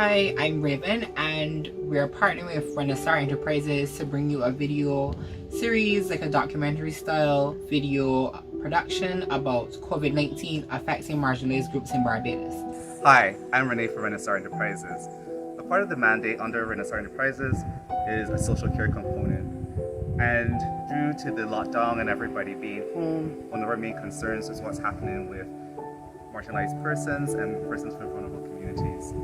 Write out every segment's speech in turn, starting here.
Hi, I'm Raven, and we're partnering with Renacar Enterprises to bring you a video series, like a documentary style video production about COVID-19 affecting marginalized groups in Barbados. Hi, I'm Renee for Renacar Enterprises. A part of the mandate under Renacar Enterprises is a social care component. And due to the lockdown and everybody being home, one of our main concerns is what's happening with marginalized persons and persons from vulnerable communities.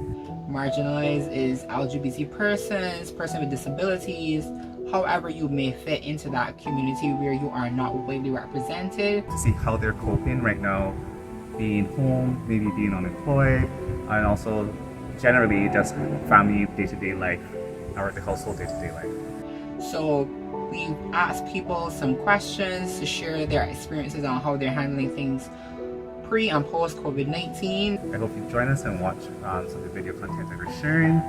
Marginalized is LGBT persons, persons with disabilities, however you may fit into that community where you are not widely represented. To see how they're coping right now, being home, maybe being unemployed, and also generally just family day-to-day life, or the household day-to-day life. So we've asked people some questions to share their experiences on how they're handling things pre and post COVID-19. I hope you join us and watch some of the video content that we're sharing,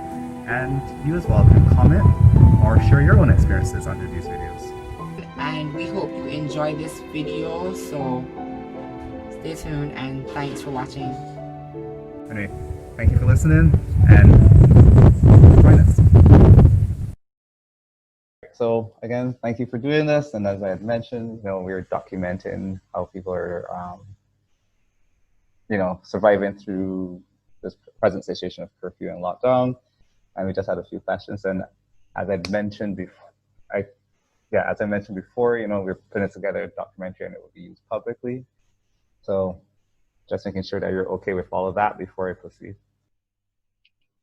and you as well can comment or share your own experiences under these videos. And we hope you enjoy this video, so stay tuned and thanks for watching. Anyway, thank you for listening and join us. So again, thank you for doing this, and as I had mentioned, we're documenting how people are surviving through this present situation of curfew and lockdown. And we just had a few questions. And as I mentioned before, we're putting together a documentary and it will be used publicly. So just making sure that you're okay with all of that before I proceed.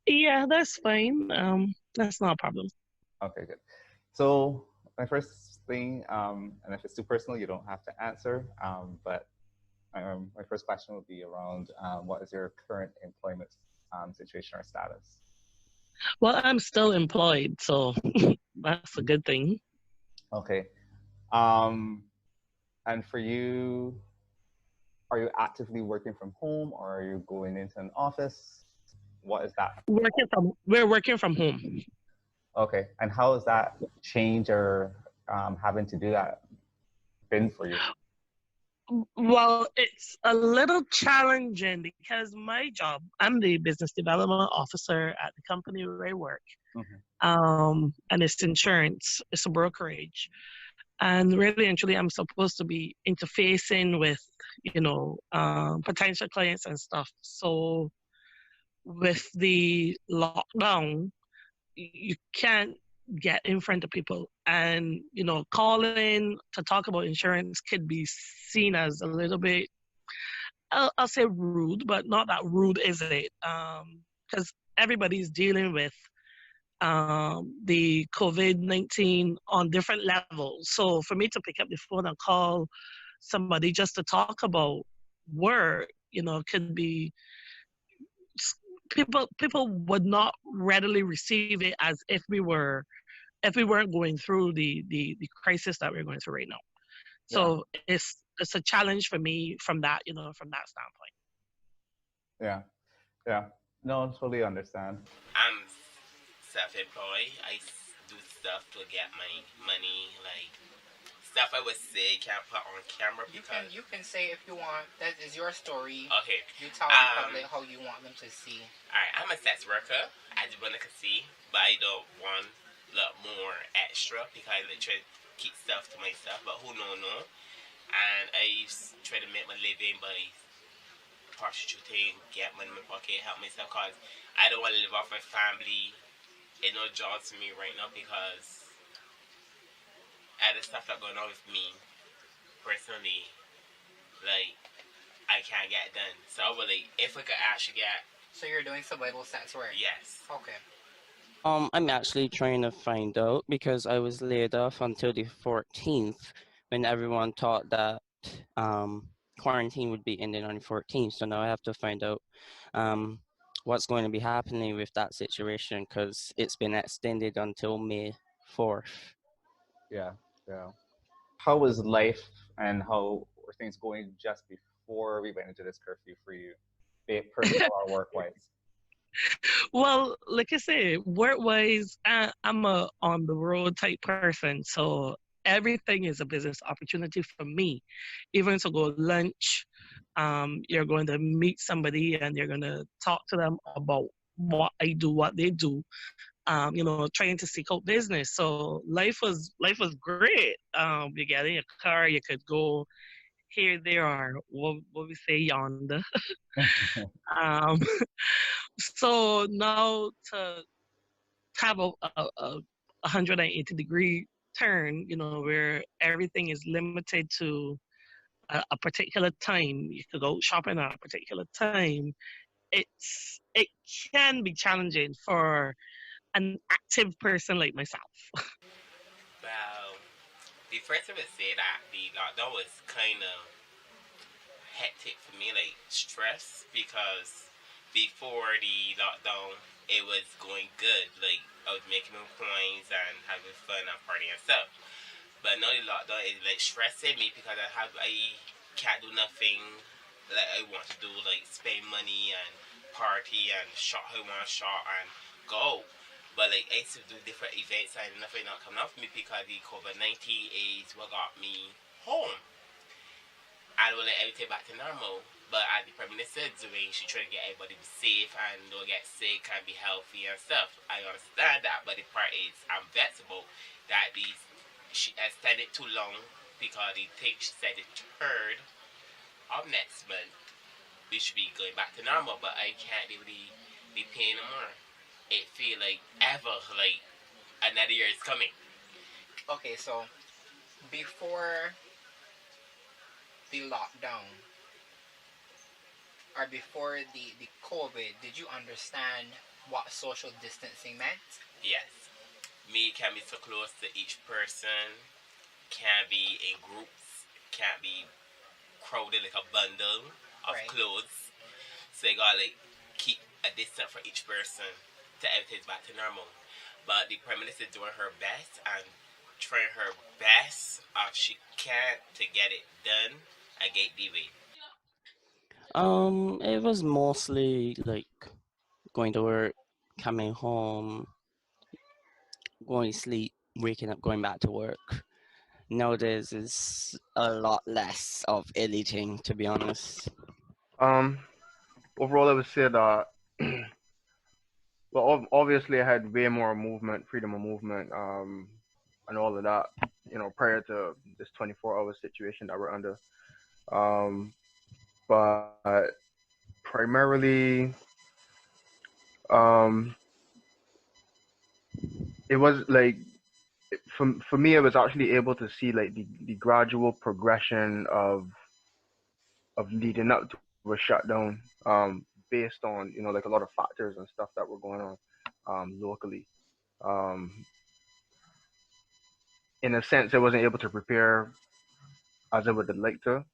Yeah, that's fine. That's not a problem. Okay, good. So my first thing, and if it's too personal, you don't have to answer, but my first question would be around what is your current employment situation or status? Well, I'm still employed, so that's a good thing. Okay. And for you, are you actively working from home or are you going into an office? What is that? We're working from home. Okay. And how has that change or having to do that been for you? Well, it's a little challenging because my job, I'm the business development officer at the company where I work. Mm-hmm. And it's insurance, it's a brokerage. And really and truly, I'm supposed to be interfacing with, potential clients and stuff. So with the lockdown, you can't get in front of people, and calling to talk about insurance could be seen as a little bit, I'll say rude, but not that rude, is it? Because everybody's dealing with the COVID-19 on different levels. So for me to pick up the phone and call somebody just to talk about work, could be, people would not readily receive it as if we weren't going through the crisis that we're going through right now. So yeah. It's a challenge for me from that standpoint. Yeah. No, I totally understand. I'm self-employed. I do stuff to get my money, like stuff I would say can't put on camera because you can say if you want. That is your story. Okay. You tell the public how you want them to see. Alright, I'm a sex worker, as you wanna see, but I don't want a lot more extra because I like try to keep stuff to myself, but who no. And I try to make my living by prostituting, get money in my pocket, help myself, cause I don't want to live off my family. It's no job to me right now because all the stuff that's going on with me personally, like I can't get it done. So I would if we could actually get. So you're doing survival sex work? Yes. Okay. I'm actually trying to find out because I was laid off until the 14th when everyone thought that quarantine would be ending on the 14th. So now I have to find out what's going to be happening with that situation because it's been extended until May 4th. Yeah. How was life and how were things going just before we went into this curfew for you, be it personal or work-wise? Well, like I say, work-wise, I'm a on-the-road type person, so everything is a business opportunity for me. Even to go lunch, you're going to meet somebody and you're going to talk to them about what I do, what they do, trying to seek out business. So life was great. You get in your car, you could go here, there, or what we say yonder. Um, so now to have a 180-degree turn, where everything is limited to a particular time. You could go shopping at a particular time. It can be challenging for an active person like myself. Well, the first I would say that the lockdown was kind of hectic for me, like stress, because before the lockdown, it was going good. Like I was making my coins and having fun and partying and stuff. But now the lockdown is like stressing me because I can't do nothing like I want to do, like spend money and party and shop how I want to shop and go. But like I used to do different events and nothing not coming up for me because the COVID-19 is what got me home. I will let everything back to normal. But as the Prime Minister is doing, she trying to get everybody to be safe and don't get sick and be healthy and stuff. I understand that, but the part is I'm vexed about that she extended too long because they think she said the third of next month we should be going back to normal, but I can't do the pain no more. It feel like ever like another year is coming. Okay, so before the lockdown or before the COVID, did you understand what social distancing meant? Yes. Me can be so close to each person, can be in groups, can't be crowded like a bundle of Right. clothes. So you gotta like keep a distance for each person till everything's back to normal. But the Prime Minister is doing her best and trying her best if she can to get it done and get the way. It was mostly like going to work, coming home, going to sleep, waking up, going back to work. Nowadays is a lot less of editing, to be honest. Um, Overall, I would say that, well, obviously, I had way more movement, freedom of movement, and all of that, prior to this 24-hour situation that we're under. Um, but primarily, um, it was like for me, I was actually able to see like the gradual progression of leading up to a shutdown, based on like a lot of factors and stuff that were going on locally. Um, in a sense, I wasn't able to prepare as I would have liked to,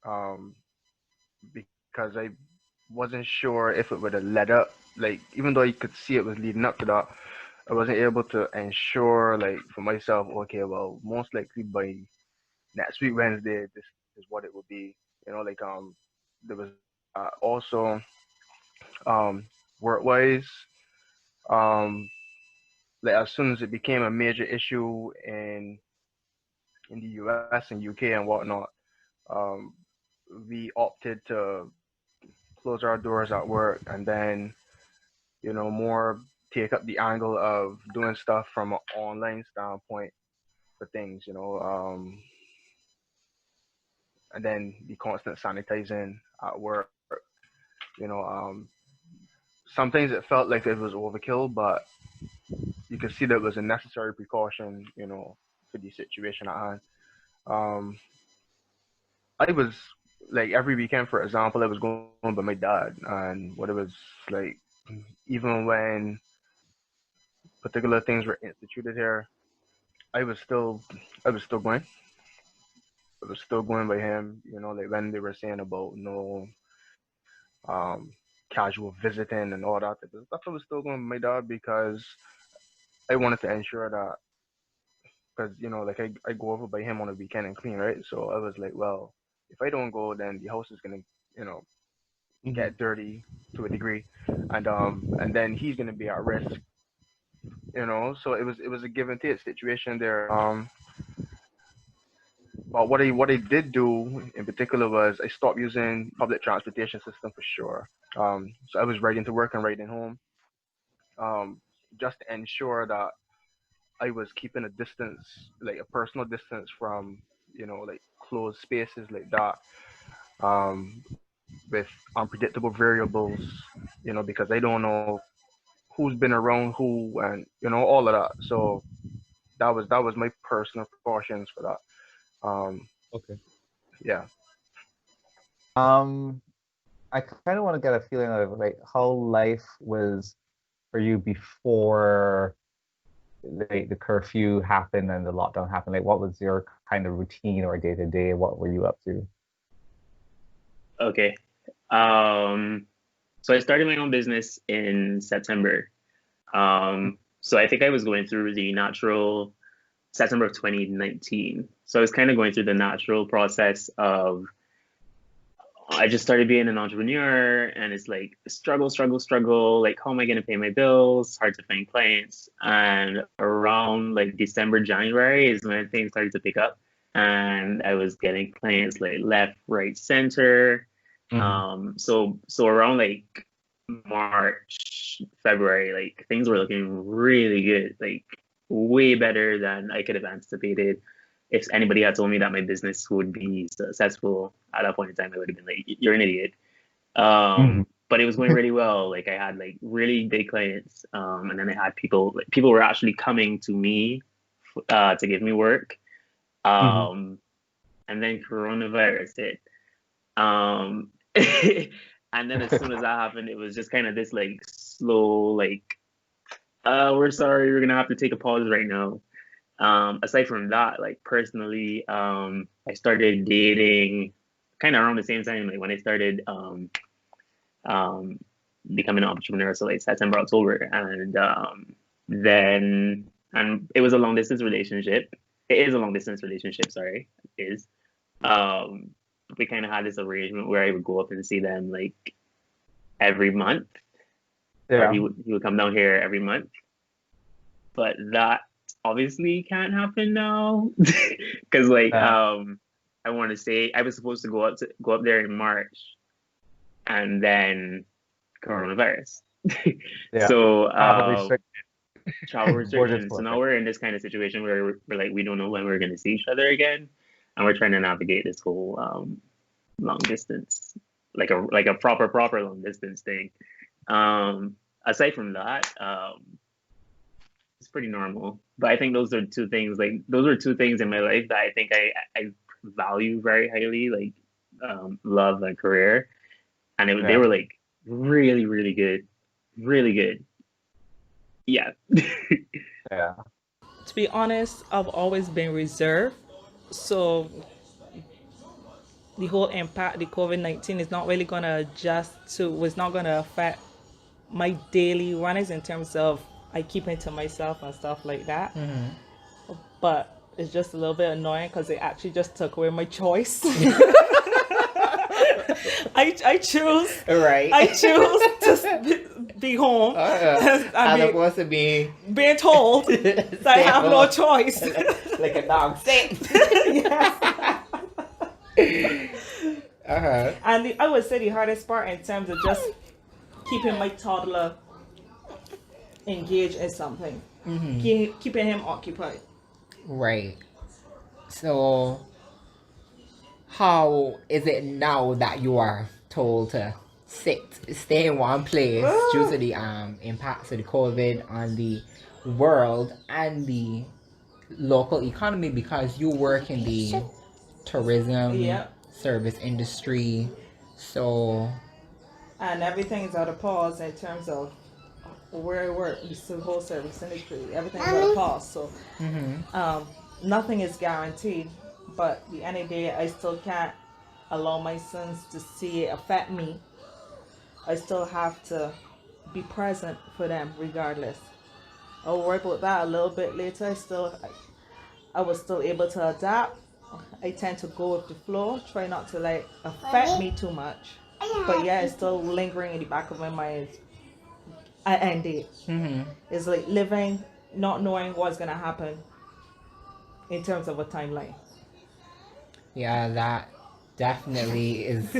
um, because I wasn't sure if it would have led up. Like even though you could see it was leading up to that, I wasn't able to ensure like for myself. Okay, well, most likely by next week Wednesday, this is what it will be. There was also work wise, um, like as soon as it became a major issue in the U.S. and UK and whatnot, um, we opted to close our doors at work and then more take up the angle of doing stuff from an online standpoint for things, and then the constant sanitizing at work. You know, um, Sometimes it felt like it was overkill, but you could see that it was a necessary precaution, for the situation at hand. Um, I was like every weekend, for example, I was going by my dad, and what it was like, even when particular things were instituted here, I was still, I was still going, I was still going by him. Like when they were saying about no um, casual visiting and all that, that's I was still going by my dad because I wanted to ensure that because like I go over by him on a weekend and clean, right? So I was like, well, if I don't go, then the house is gonna you know Hmm. get dirty to a degree, and then he's gonna be at risk. So it was a give and take situation there. But what I did do in particular was I stopped using public transportation system for sure. So I was riding to work and riding home. just to ensure that I was keeping a distance, like a personal distance from, like closed spaces like that, with unpredictable variables, because I don't know who's been around who and all of that. So that was my personal precautions for that. Okay. Yeah. Um, I kind of want to get a feeling of like how life was for you before the curfew happened and the lockdown happened. Like, what was your kind of routine or day to day? What were you up to? Okay. So I started my own business in September. So I think I was going through the natural September of 2019. So I was kind of going through the natural process of I just started being an entrepreneur, and it's like struggle, struggle, struggle. Like, how am I going to pay my bills? Hard to find clients. And around like December, January is when things started to pick up, and I was getting clients like left, right, center. So around like March, February, like things were looking really good, like way better than I could have anticipated. If anybody had told me that my business would be successful at that point in time, I would have been like, "You're an idiot." But it was going really well. Like I had like really big clients, and then I had people were actually coming to me to give me work. And then coronavirus hit. And then as soon as that happened, it was just kind of this like slow, like, we're sorry, we're gonna have to take a pause right now. Aside from that, like personally, I started dating kind of around the same time, like when I started becoming an entrepreneur, so like September, October, and it was a long distance relationship. It is a long distance relationship, sorry, it is. We kind of had this arrangement where I would go up and see them like every month. Yeah. Or he would come down here every month. But that obviously can't happen now. Because like I want to say I was supposed to go up there in March, and then coronavirus. Yeah. So travel Borders restrictions. So closed. now we're in this kind of situation where we're like, we don't know when we're going to see each other again, and we're trying to navigate this whole long distance, like a proper long distance thing. Aside from that, it's pretty normal. But I think those are two things. Like those are two things in my life that I think I value very highly, like love and career, and they were like really, really good, really good. Yeah. Yeah. To be honest, I've always been reserved. So the whole impact, the COVID-19 is not really going to was not going to affect my daily runnings in terms of I keep it to myself and stuff like that. But it's just a little bit annoying because they actually just took away my choice. I choose. Right. I choose to be home. As opposed to being told that I have no choice. like a dog. Sit. Yes. And I would say the hardest part in terms of just keeping my toddler engaged in something, keeping him occupied. Right. So, how is it now that you are told to stay in one place due to the impacts of the COVID on the world and the local economy, because you work in the tourism service industry, so and everything is at a pause in terms of where I work. It's the whole service industry, everything's at a pause, so nothing is guaranteed. But at the end of the day, I still can't allow my sons to see it affect me. I still have to be present for them regardless. I'll worry about that a little bit later. I was still able to adapt. I tend to go with the flow, try not to like affect me too much. But yeah, it's still lingering in the back of my mind. And it's like living, not knowing what's gonna happen in terms of a timeline. yeah, that definitely is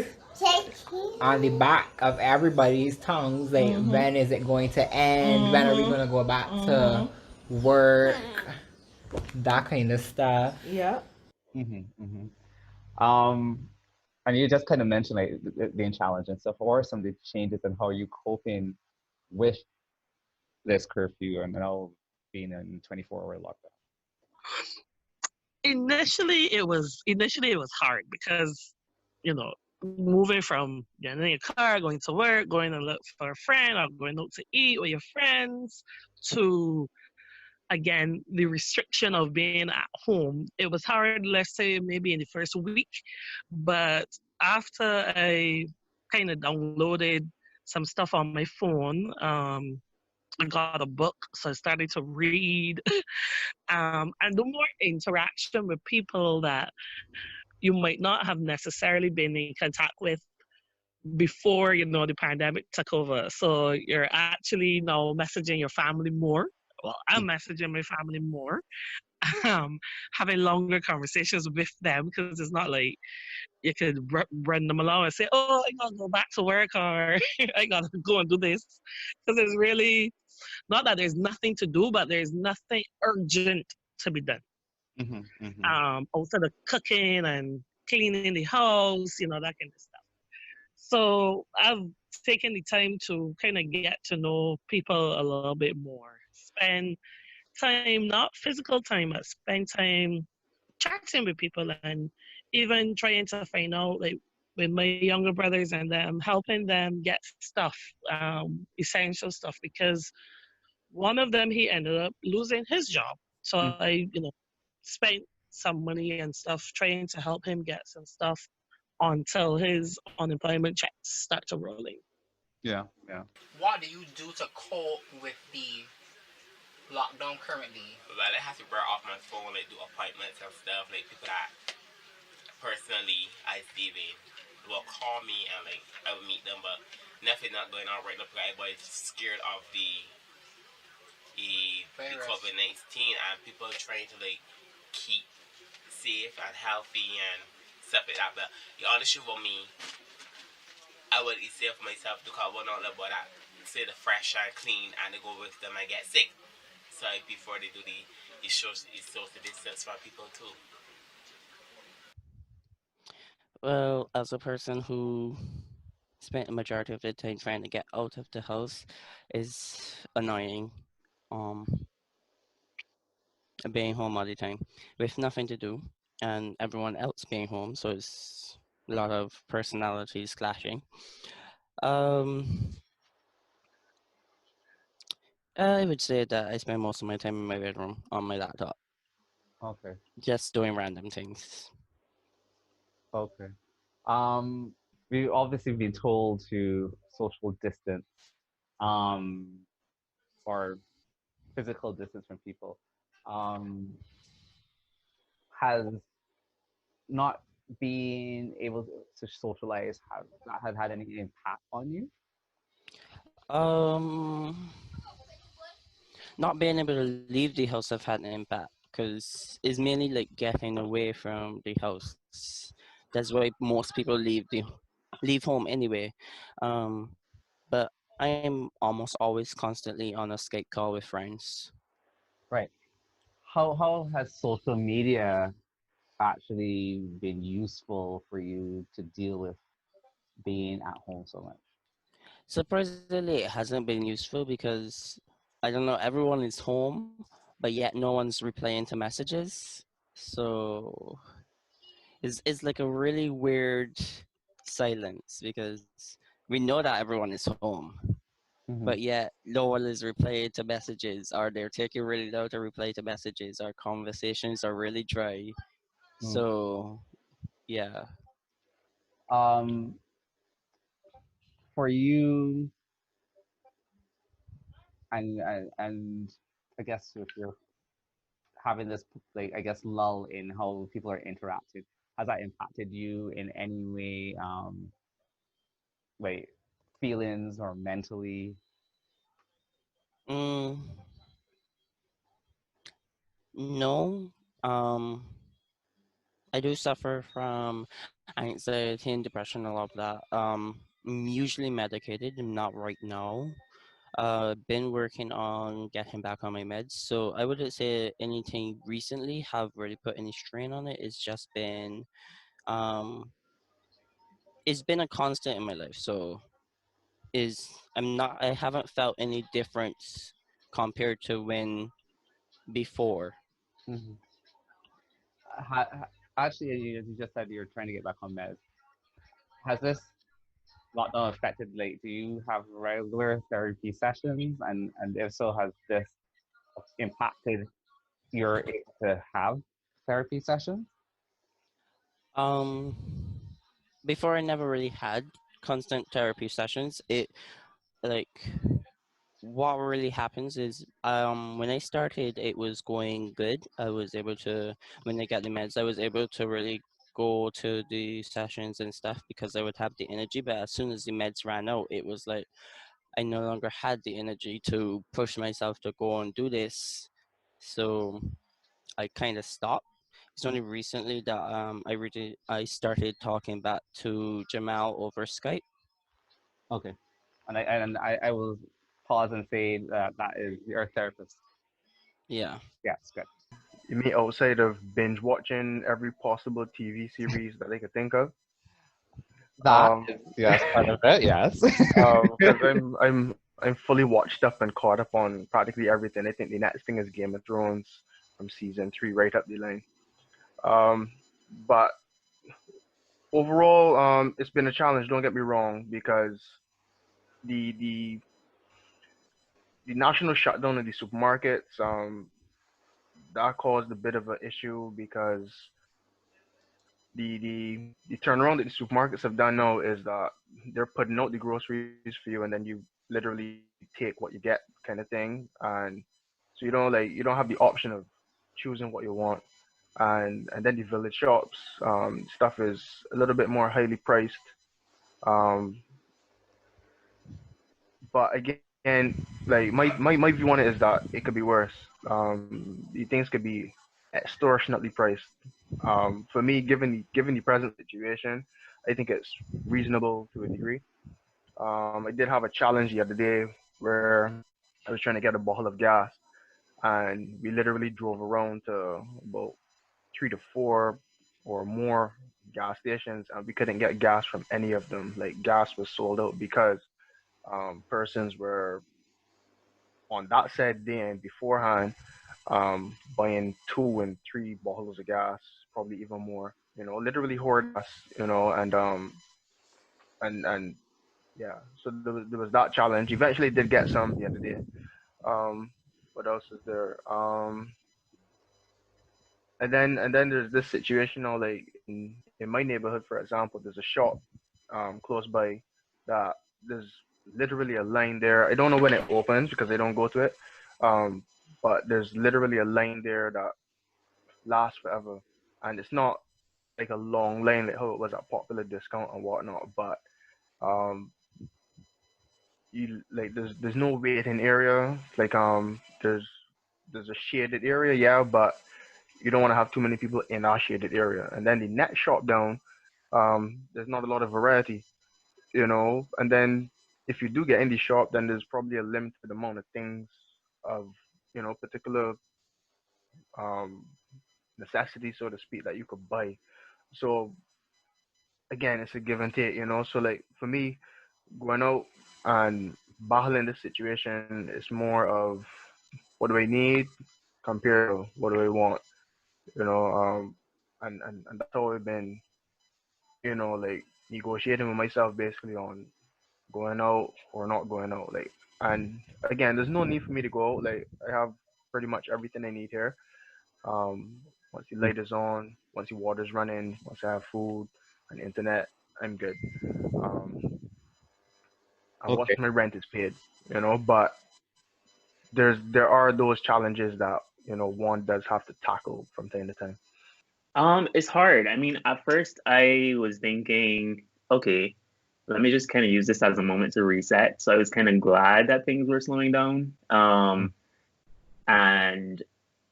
on the back of everybody's tongues, like when is it going to end? When are we gonna go back to work? That kind of stuff. Yeah. And you just kind of mentioned like being challenged and stuff. What are some of the changes and how are you coping with this curfew and now being in 24-hour lockdown? Initially, it was hard because, you know, moving from getting in a car, going to work, going to look for a friend, or going out to eat with your friends, to again the restriction of being at home. It was hard, let's say maybe in the first week, but after I kind of downloaded some stuff on my phone, I got a book, so I started to read, and the more interaction with people that you might not have necessarily been in contact with before, you know, the pandemic took over. So you're actually now messaging your family more. Well, I'm messaging my family more, having longer conversations with them, because it's not like you could run them along and say, "Oh, I gotta go back to work," or "I gotta go and do this," because it's really not that there's nothing to do, but there's nothing urgent to be done. Outside of cooking and cleaning the house, you know, that kind of stuff. So I've taken the time to kind of get to know people a little bit more. Spend time, not physical time, but spend time chatting with people, and even trying to find out, like with my younger brothers and them, helping them get stuff, essential stuff, because one of them, he ended up losing his job. So I, you know, spent some money and stuff trying to help him get some stuff until his unemployment checks start to rolling. Yeah. What do you do to cope with the lockdown currently? Well, I have to burn off my phone, like do appointments and stuff, like people that personally I see with will call me and like I will meet them, but nothing not going on right now because everybody's scared of the COVID-19 and people are trying to like keep safe and healthy and stuff like that. But the honest truth for me, I would eat safe for myself because I would not let that say the fresh and clean and they go with them and get sick. So before they do it shows the distance from people too. Well, as a person who spent a majority of the time trying to get out of the house, is annoying. Um, being home all the time with nothing to do, and everyone else being home, so it's a lot of personalities clashing. Um, I would say that I spend most of my time in my bedroom on my laptop, Okay. just doing random things. Okay. Um, we've obviously been told to social distance, um, or physical distance from people. Um, has not being able to socialize have that had had any impact on you? Um, Not being able to leave the house have had an impact because it's mainly like getting away from the house. That's why most people leave home anyway. Um, but I'm almost always constantly on a Skype call with friends. Right. How has social media actually been useful for you to deal with being at home so much? Surprisingly, it hasn't been useful because I don't know, everyone is home, but yet no one's replying to messages. So it's like a really weird silence because we know that everyone is home, but Mm-hmm. yet no one is replying to messages, or they're taking really long to reply to messages, or conversations are really dry. Mm. So yeah. Um, for you, and I guess if you're having this like I guess lull in how people are interacting, has that impacted you in any way? Like feelings or mentally? Mm, no. Um, I do suffer from Anxiety and depression, a lot of that. I'm usually medicated. I'm not right now. Been working on getting back on my meds. So I wouldn't say anything recently have really put any strain on it. Um, it's been a constant in my life. So I haven't felt any difference compared to when before. Mhm. Actually, you just said you're trying to get back on meds. Has this lockdown affected, like, do you have regular therapy sessions? And if so, has this impacted your able to have therapy sessions? Um, Before I never really had constant therapy sessions. It like what really happens is when I started it was going good. I was able to when I got the meds I was able to really go to the sessions and stuff because I would have the energy, but as soon as the meds ran out it was like I no longer had the energy to push myself to go and do this. So I kind of stopped. It's only recently that I started talking back to Jamal over Skype. Okay. And I will pause and say that that is your therapist. Yeah. Yes, good. You mean outside of binge watching every possible TV series that they could think of? That Um, is, yes, part of it, yes. because I'm fully watched up and caught up on practically everything. I think the next thing is Game of Thrones from season 3 right up the line. Um, but overall, it's been a challenge. Don't get me wrong, because the the the national shutdown of the supermarkets, that caused a bit of an issue because the turnaround that the supermarkets have done now is that they're putting out the groceries for you, and then you literally take what you get, kind of thing. And so you don't have the option of choosing what you want. And then the village shops, stuff is a little bit more highly priced. Um, but again, like my view on it is that it could be worse. The things could be extortionately priced. For me, given the present situation, I think it's reasonable to a degree. I did have a challenge the other day where I was trying to get a bottle of gas, and we literally drove around to about 3 to 4 or more gas stations, and we couldn't get gas from any of them. Like, gas was sold out because persons were on that said day and beforehand buying 2 and 3 bottles of gas, probably even more. Literally hoard gas. And yeah. So there was that challenge. Eventually, did get some the other day. Um, what else is there? And then there's this situation now, like in my neighborhood, for example, there's a shop close by that there's literally a line there. I don't know when it opens because I don't go to it. Um, but there's literally a line there that lasts forever, and it's not like a long line like how it was at Popular Discount and whatnot. But um, you like there's no waiting area. Like there's a shaded area, yeah, but you don't want to have too many people in our shaded area. And then the next shop down, there's not a lot of variety. And then if you do get in the shop, then there's probably a limited amount of things of particular um, necessity, so to speak, that you could buy. So again, it's a give and take. So like for me, going out and battling this situation is more of what do I need compared to what do I want. you know, um, and that's how I've been, like negotiating with myself basically on going out or not going out. Like, and again, there's no need for me to go out. Like, I have pretty much everything I need here. Um, Once the light is on, once the water's running, once I have food and internet, I'm good. Um, and once Okay. my rent is paid. But there are those challenges that one does have to tackle from time to time. It's hard. I mean, at first I was thinking, okay, let me just kind of use this as a moment to reset. So I was kind of glad that things were slowing down. And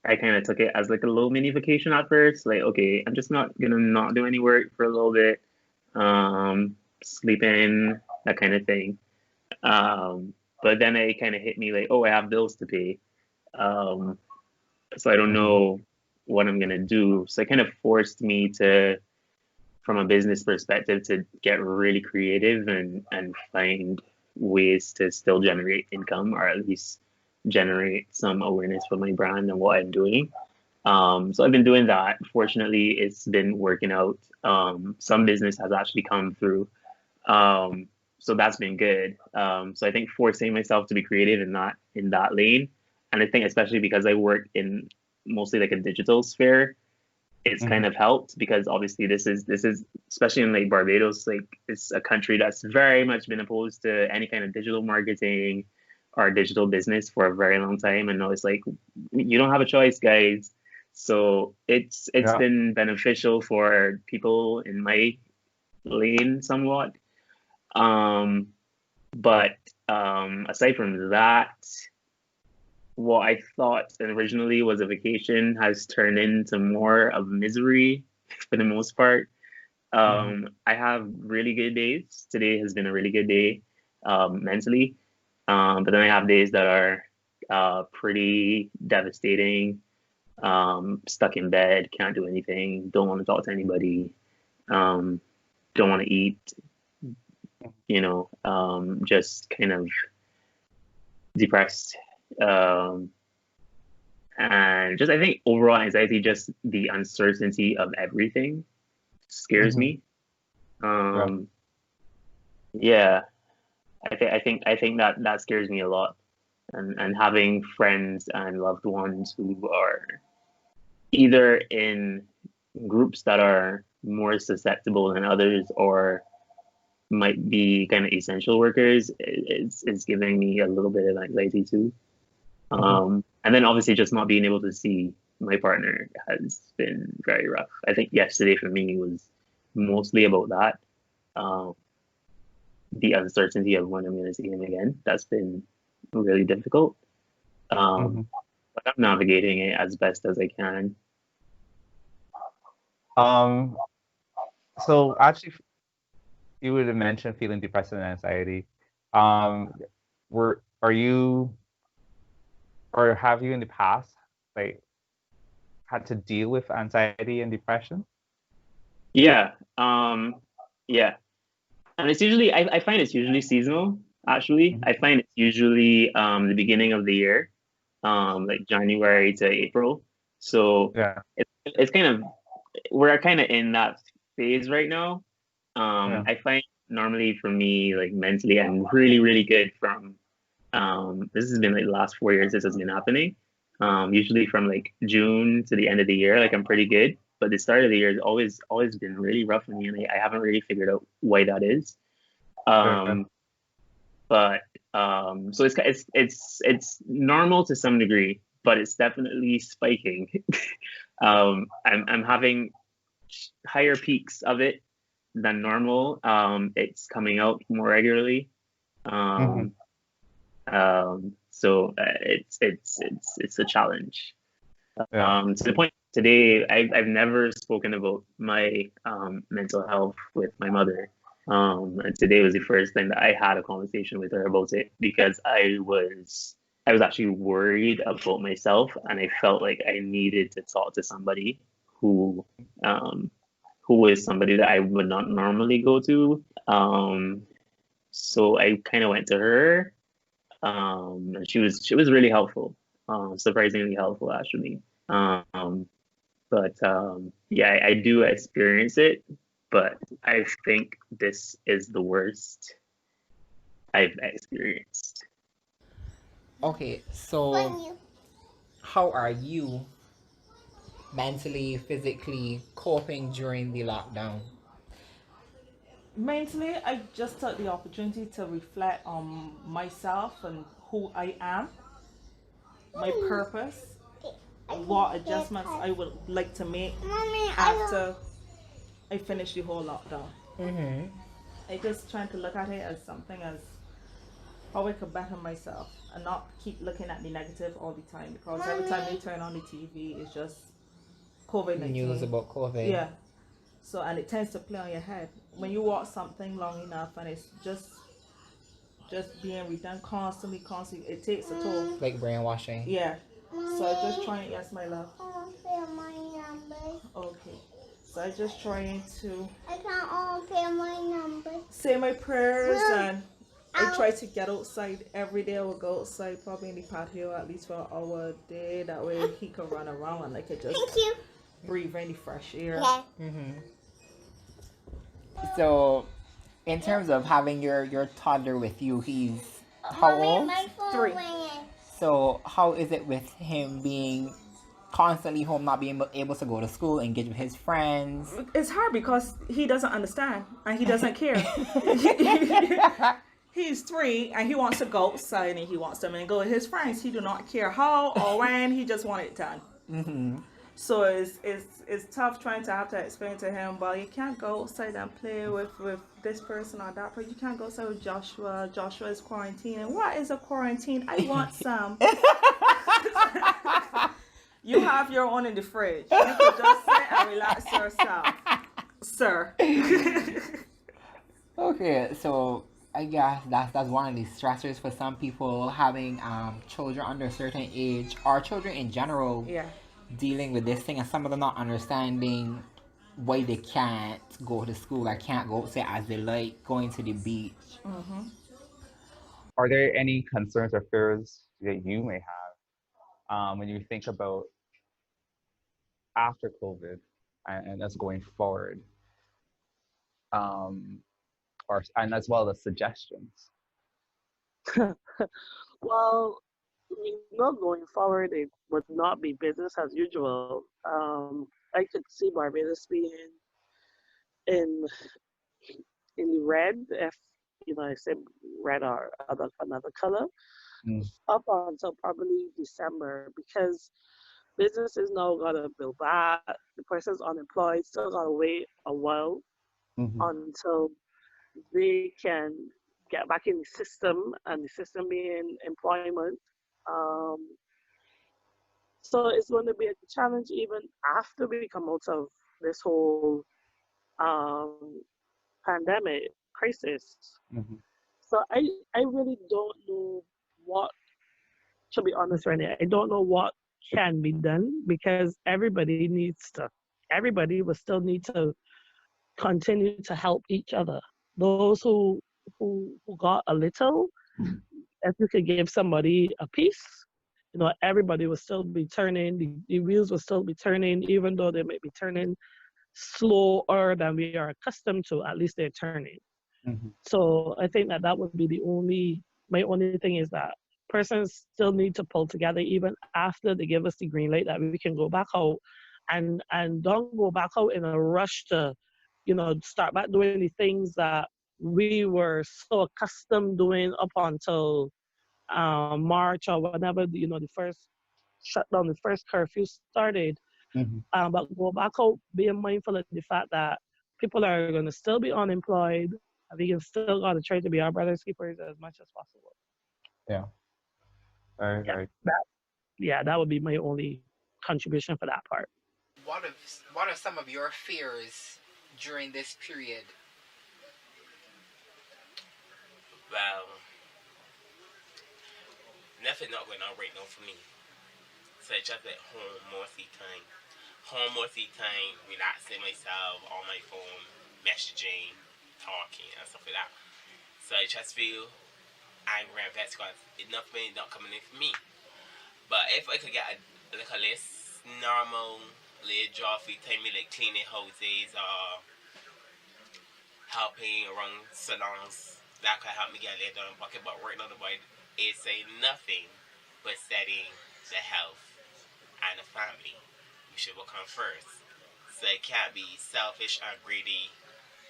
I kind of took it as like a little mini vacation at first. Like, okay, I'm just not gonna not do any work for a little bit. sleeping, that kind of thing. But then it kind of hit me like, oh, I have bills to pay. So I don't know what I'm gonna do. So it kind of forced me to, from a business perspective, to get really creative and find ways to still generate income, or at least generate some awareness for my brand and what I'm doing. So I've been doing that. Fortunately, it's been working out. Some business has actually come through. So that's been good. So I think forcing myself to be creative in that lane, and I think especially because I work in mostly like a digital sphere, it's kind of helped, because obviously this is especially in like Barbados, like it's a country that's very much been opposed to any kind of digital marketing or digital business for a very long time, and now it's like you don't have a choice, guys. So it's been beneficial for people in my lane somewhat. But aside from that, what I thought originally was a vacation has turned into more of misery for the most part. I have really good days. Today has been a really good day mentally. But then I have days that are pretty devastating. Stuck in bed, can't do anything, don't want to talk to anybody, don't want to eat, just kind of depressed. And just, I think overall anxiety, just the uncertainty of everything scares me. Yeah, I think that scares me a lot. And having friends and loved ones who are either in groups that are more susceptible than others, or might be kind of essential workers, is giving me a little bit of anxiety too. And then obviously just not being able to see my partner has been very rough. I think yesterday for me was mostly about that. The uncertainty of when I'm going to see him again. That's been really difficult. But I'm navigating it as best as I can. So actually, you would have mentioned feeling depressed and anxiety. Are you, or have you in the past, like, had to deal with anxiety and depression? Yeah. Yeah. And it's usually, I find it's usually seasonal, actually. I find it's usually the beginning of the year, like January to April. So Yeah. it's kind of, we're kind of in that phase right now. I find normally for me, like mentally, I'm really, really good from, this has been like the last 4 years this has been happening. Usually from like June to the end of the year, like I'm pretty good. But the start of the year has always been really rough for me, and I haven't really figured out why that is. But so it's normal to some degree, but it's definitely spiking. I'm having higher peaks of it than normal. It's coming out more regularly. So it's a challenge. To the point today, I've never spoken about my mental health with my mother. And today was the first time that I had a conversation with her about it, because I was actually worried about myself, and I felt like I needed to talk to somebody who is somebody that I would not normally go to. So I kind of went to her, and she was really helpful, surprisingly helpful actually. But yeah, I do experience it, but I think this is the worst I've experienced. Okay, so how are you mentally, physically coping during the lockdown? Mentally, I just took the opportunity to reflect on myself and who I am, my purpose, what adjustments I would like to make after I finish the whole lockdown. I just trying to look at it as something as how I could better myself and not keep looking at the negative all the time, because every time you turn on the TV, it's just COVID-19. News about COVID. Yeah. So, and it tends to play on your head when you watch something long enough, and it's just being redone constantly, it takes a toll. Like brainwashing. Yeah. So I just trying. Yes, my love. Okay. So I just trying to. I can't all pay my numbers. Say my prayers, and I try to get outside every day. I will go outside, probably in the patio, at least for an hour a day. That way he can run around and I can just breathe any fresh air. Yeah. So, in terms of having your toddler with you, he's how old? 3. So, how is it with him being constantly home, not being able to go to school, engage with his friends? It's hard because he doesn't understand and he doesn't care. He's 3 and he wants to go outside and he wants to go with his friends. He do not care how or when. He just want it done. So it's tough trying to have to explain to him, well, you can't go outside and play with this person or that person. You can't go outside with Joshua. Joshua is quarantined. And what is a quarantine? I want some. You have your own in the fridge. You can just sit and relax yourself, sir. Okay, so I guess that's one of the stressors for some people, having children under a certain age or children in general. Yeah. Dealing with this thing, and some of them not understanding why they can't go to school, I can't go outside as they like, going to the beach. Are there any concerns or fears that you may have when you think about after COVID and us going forward, and as well as suggestions? Well, not going forward, it would not be business as usual. I could see Barbados being in the red, if I say red or another color, up until probably December, because businesses now gotta build back. The person's unemployed, still gotta wait a while until they can get back in the system, and the system being employment. So it's going to be a challenge even after we come out of this whole pandemic crisis. So I really don't know what, to be honest, Renee, I don't know what can be done, because everybody will still need to continue to help each other. Those who got a little, if you could give somebody a piece, everybody will still be turning, the wheels will still be turning, even though they may be turning slower than we are accustomed to, at least they're turning. So I think that would be my only thing is that persons still need to pull together even after they give us the green light, that we can go back out and don't go back out in a rush to, start back doing the things that we were so accustomed doing up until March or whenever, the first shutdown, the first curfew started. But go back out being mindful of the fact that people are going to still be unemployed, and we can still got to try to be our brother's keepers as much as possible. Yeah. Very. That would be my only contribution for that part. What are some of your fears during this period? Well, nothing not going on right now for me. So I just at home most of the time. Relaxing myself on my phone, messaging, talking, and stuff like that. So I just feel angry and vexed because nothing not coming in for me. But if I could get a less normal little job for time, like cleaning houses or helping around salons, that could help me get a little down pocket. But right now the boy is saying nothing but setting the health and the family. We should work on first. So it can't be selfish or greedy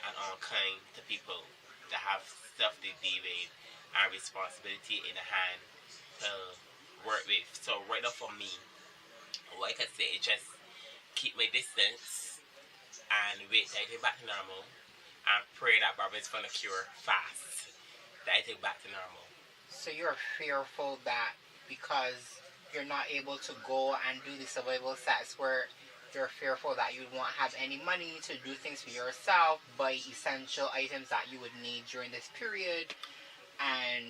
and unkind to people that have stuff to deal with and responsibility in the hand to work with. So right now for me, what I can say is just keep my distance and wait till I get back to normal and pray that Barbara's gonna cure fast, that I take back to normal. So you're fearful that because you're not able to go and do the survival sex work, You're fearful that you won't have any money to do things for yourself, buy essential items that you would need during this period, and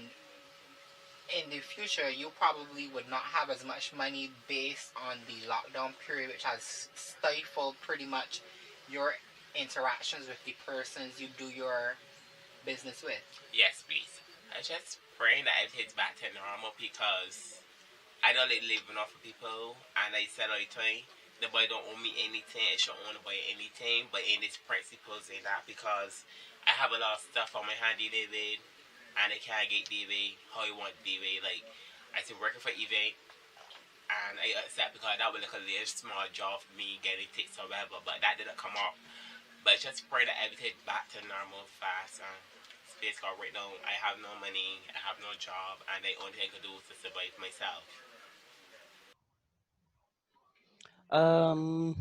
in the future you probably would not have as much money based on the lockdown period, which has stifled pretty much your interactions with the persons you do your business with. Yes, please. I just pray that it hits back to normal because I don't like living off of people, and I said all the time, the boy don't owe me anything, I should own the boy anything, but in its principles in that because I have a lot of stuff on my handy David, and I can't get David how I want David. Like, I still working for event, and I accept because that was like a little small job for me getting tips or whatever, but that didn't come off. But just pray that everything back to normal fast. And space cause right now I have no money, I have no job, and the only thing I can do is to survive myself. Um,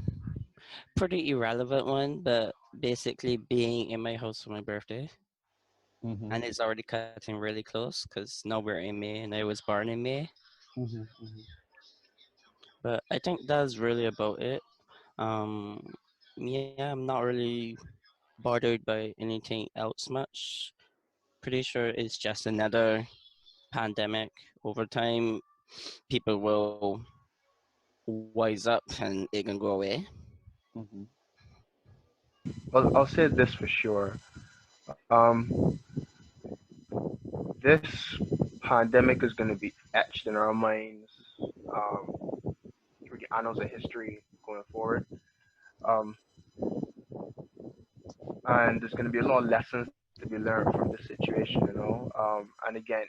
Pretty irrelevant one, but basically being in my house for my birthday, Mm-hmm. and it's already cutting really close because now we're in May, and I was born in May. Mm-hmm. Mm-hmm. But I think that's really about it. Um, yeah, I'm not really bothered by anything else much. Pretty sure it's just another pandemic. Over time, people will wise up and it can go away. Mm-hmm. Well, I'll say this for sure. This pandemic is going to be etched in our minds through the annals of history going forward. Um, and there's going to be a lot of lessons to be learned from this situation. And again,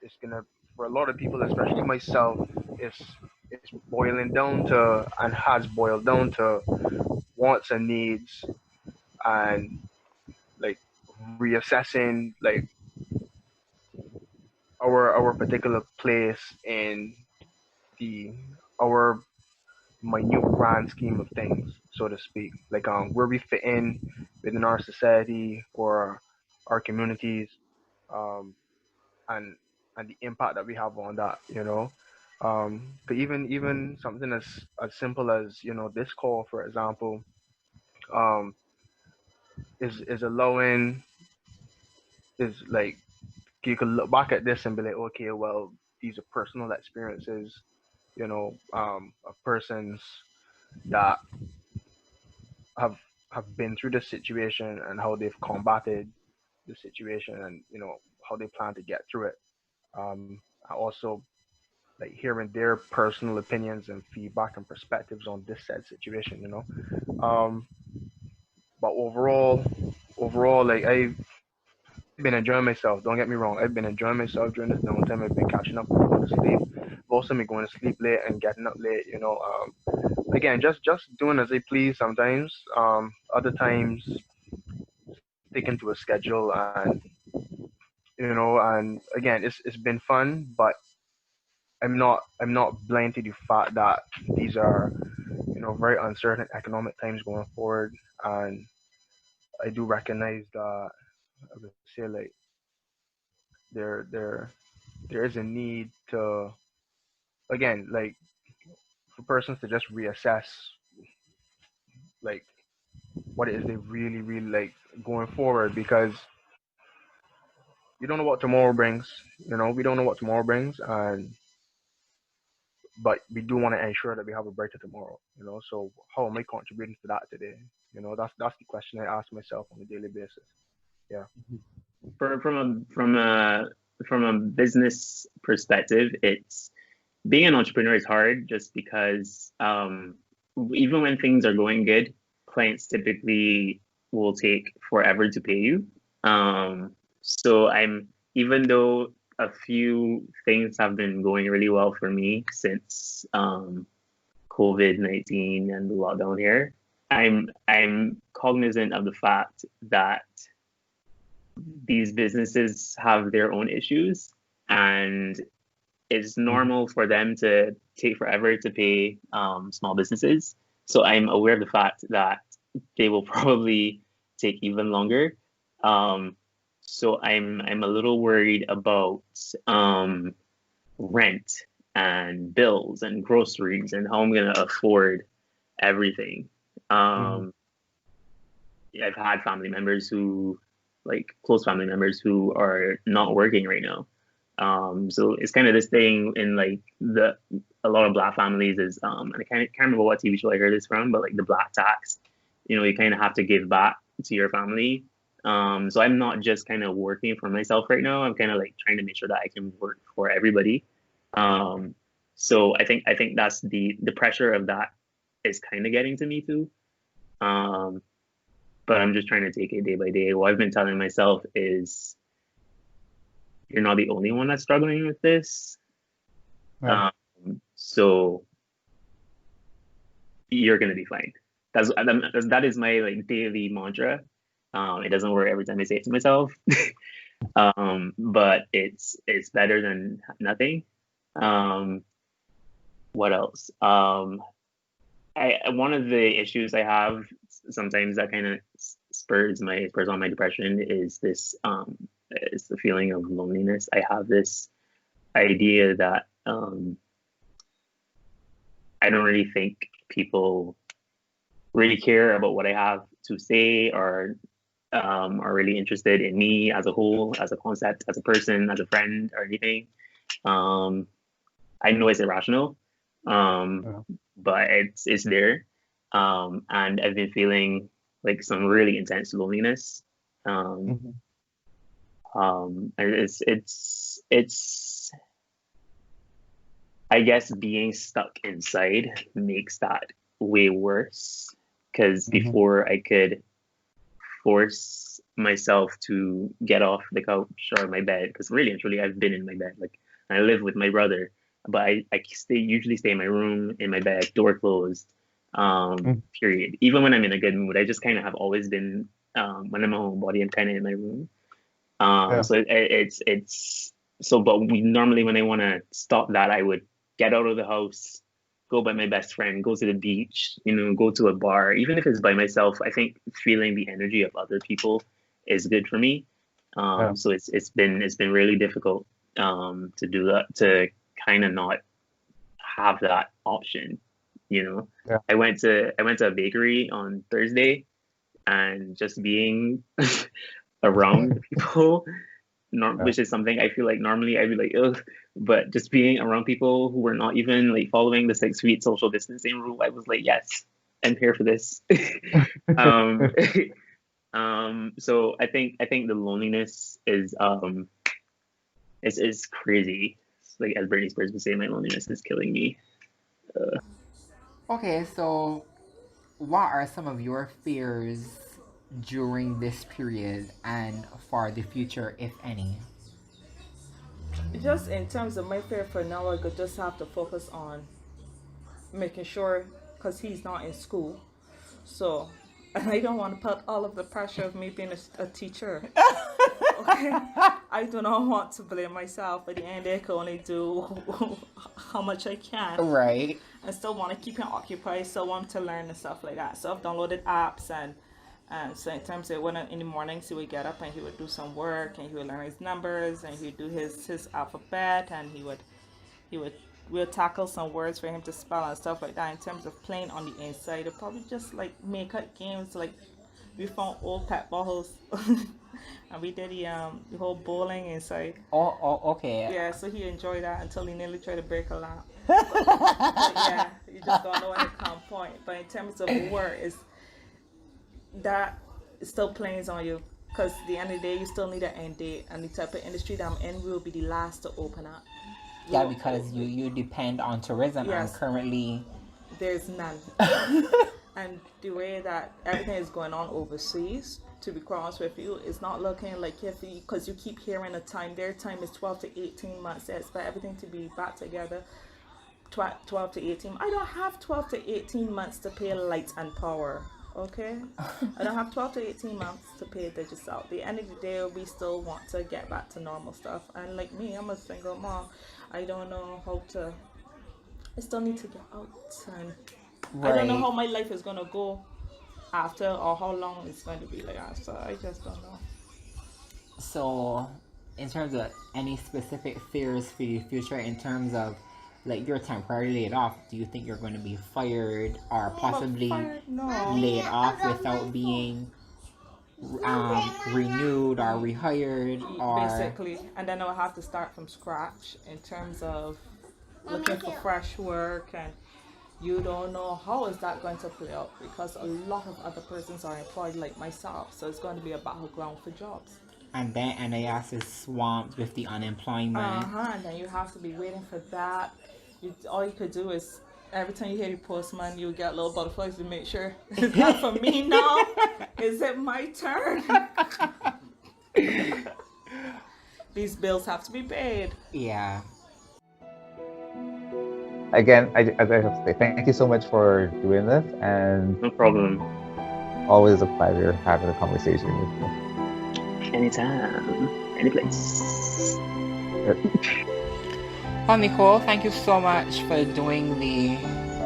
it's going to, for a lot of people, especially myself, it's boiling down to, and has boiled down to, wants and needs, and like reassessing like our particular place in the our minute grand scheme of things, so to speak. Like where we fit in within our society or our communities, um, and and the impact that we have on that. But even something as simple as this call, for example, um, is allowing is like you can look back at this and be like, okay, well, these are personal experiences, of persons that have have been through this situation and how they've combated the situation and how they plan to get through it. I also like hearing their personal opinions and feedback and perspectives on this said situation. But overall, like I've been enjoying myself. Don't get me wrong. I've been enjoying myself during this downtime. I've been catching up and going to sleep. I've also been going to sleep late and getting up late. Again, just doing as I please sometimes. Other times sticking to a schedule, and again, it's been fun, but I'm not blind to the fact that these are very uncertain economic times going forward, and I do recognize that I would say like there is a need to, again, like for persons to just reassess like what it is they really like going forward, because you don't know what tomorrow brings. We don't know what tomorrow brings, and but we do want to ensure that we have a brighter tomorrow. So how am I contributing to that today? That's the question I ask myself on a daily basis. Yeah. From a business perspective, it's being an entrepreneur is hard just because even when things are going good, clients typically will take forever to pay you. So even though a few things have been going really well for me since COVID-19 and the lockdown here, I'm cognizant of the fact that these businesses have their own issues, and it's normal for them to take forever to pay small businesses. So I'm aware of the fact that they will probably take even longer. So I'm a little worried about rent and bills and groceries and how I'm gonna afford everything. I've had family members who, like close family members who are not working right now. So it's kind of this thing in like a lot of Black families is, and I can't remember what TV show I heard this from, but like the Black tax, you know, you kind of have to give back to your family. So I'm not just kind of working for myself right now. I'm kind of like trying to make sure that I can work for everybody. So I think that's the pressure of that is kind of getting to me too. But I'm just trying to take it day by day. What I've been telling myself is, you're not the only one that's struggling with this. Right. So you're gonna be fine. That is my like daily mantra. It doesn't work every time I say it to myself, but it's better than nothing. What else? One of the issues I have sometimes that kind of spurs on my depression is this. It's the feeling of loneliness. I have this idea that I don't really think people really care about what I have to say, or are really interested in me as a whole, as a concept, as a person, as a friend, or anything. I know it's irrational, but it's there, and I've been feeling like some really intense loneliness. It's I guess being stuck inside makes that way worse, because before I could force myself to get off the couch or my bed, because really and truly I've been in my bed. Like, I live with my brother, but I usually stay in my room, in my bed, door closed, period. Even when I'm in a good mood, I just kind of have always been, when I'm a homebody, I'm kind of in my room. So but normally when I want to stop that, I would get out of the house, go by my best friend, go to the beach, go to a bar. Even if it's by myself, I think feeling the energy of other people is good for me. So it's been really difficult to do that, to kind of not have that option. I went to a bakery on Thursday, and just being around people, which is something I feel like normally I'd be like, ugh, but just being around people who were not even like following the 6 feet social distancing rule, I was like, yes, I'm here for this. So I think the loneliness is crazy. It's like, as Britney Spears would say, my loneliness is killing me. Okay, so what are some of your fears during this period and for the future, if any? Just in terms of my fear for now, I could just have to focus on making sure, because he's not in school, so I don't want to put all of the pressure of me being a teacher. Okay, I do not want to blame myself. At the end, I can only do how much I can. Right. I still want to keep him occupied, still want to learn and stuff like that. So I've downloaded apps, and so in terms of when in the mornings he would get up and he would do some work, and he would learn his numbers, and he would do his alphabet, and we'll tackle some words for him to spell and stuff like that. In terms of playing on the inside, I'll probably just like make up games. Like, we found old pet bottles and we did the whole bowling inside. Oh, okay. Yeah, so he enjoyed that until he nearly tried to break a lamp. but yeah, you just don't know when it comes point. But in terms of work, that still plays on you, because at the end of the day, you still need an end date, and the type of industry that I'm in will be the last to open up. Yeah, because you depend on tourism, yes, and currently there's none. And the way that everything is going on overseas, to be quite honest with you, it's not looking like, because you keep hearing their time is 12 to 18 months. They expect everything to be back together 12 to 18. I don't have 12 to 18 months to pay light and power. Okay, I don't have 12 to 18 months to pay digital. At the end of the day, we still want to get back to normal stuff. And like me, I'm a single mom. I don't know how to. I still need to get out, and right. I don't know how my life is gonna go after, or how long it's going to be like that. So I just don't know. So, in terms of any specific fears for the future, in terms of like you're temporarily laid off, do you think you're going to be fired or possibly No. laid off without being renewed or rehired, or Basically, and then I'll have to start from scratch in terms of looking for fresh work, and you don't know how is that going to play out because a lot of other persons are employed like myself, so it's going to be a battleground for jobs. and then NAS is swamped with the unemployment. And then you have to be waiting for that. All you could do is every time you hear the postman, you get little butterflies to make sure, is that for me now? Is it my turn? These bills have to be paid. Yeah. Again, I have to say thank you so much for doing this, and No problem. always a pleasure having a conversation with you. Anytime, any place. Well, Nicole, thank you so much for doing the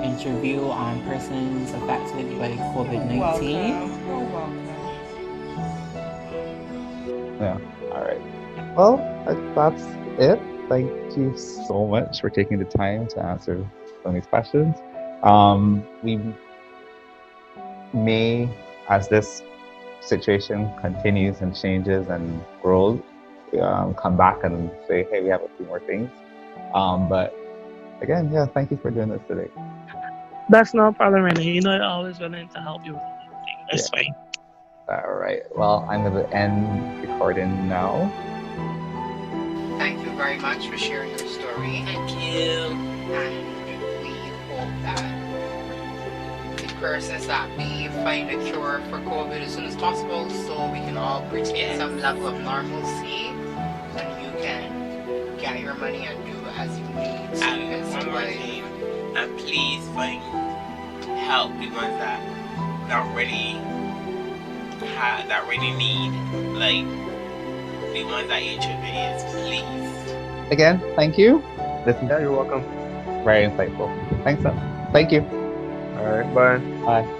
interview on persons affected by COVID-19. Welcome. You're welcome. Yeah. All right. Well, that's it. Thank you so much for taking the time to answer some of these questions. We may, as this situation continues and changes and grows, come back and say, hey, we have a few more things. But again, yeah, thank you for doing this today. That's no problem, Renee. You know, I'm always willing to help you with anything. That's fine. All right. Well, I'm going to end recording now. Thank you very much for sharing your story. Thank you. And we hope that the persons that we find a cure for COVID as soon as possible, so we can all retain some level of normalcy, and you can get your money and do as you need to. And one more thing, and please find help the ones that really need, like the ones that introverts, please. Again, thank you. This is Yeah, you're welcome. very insightful. Thanks. Thank you. All right, bye. Bye.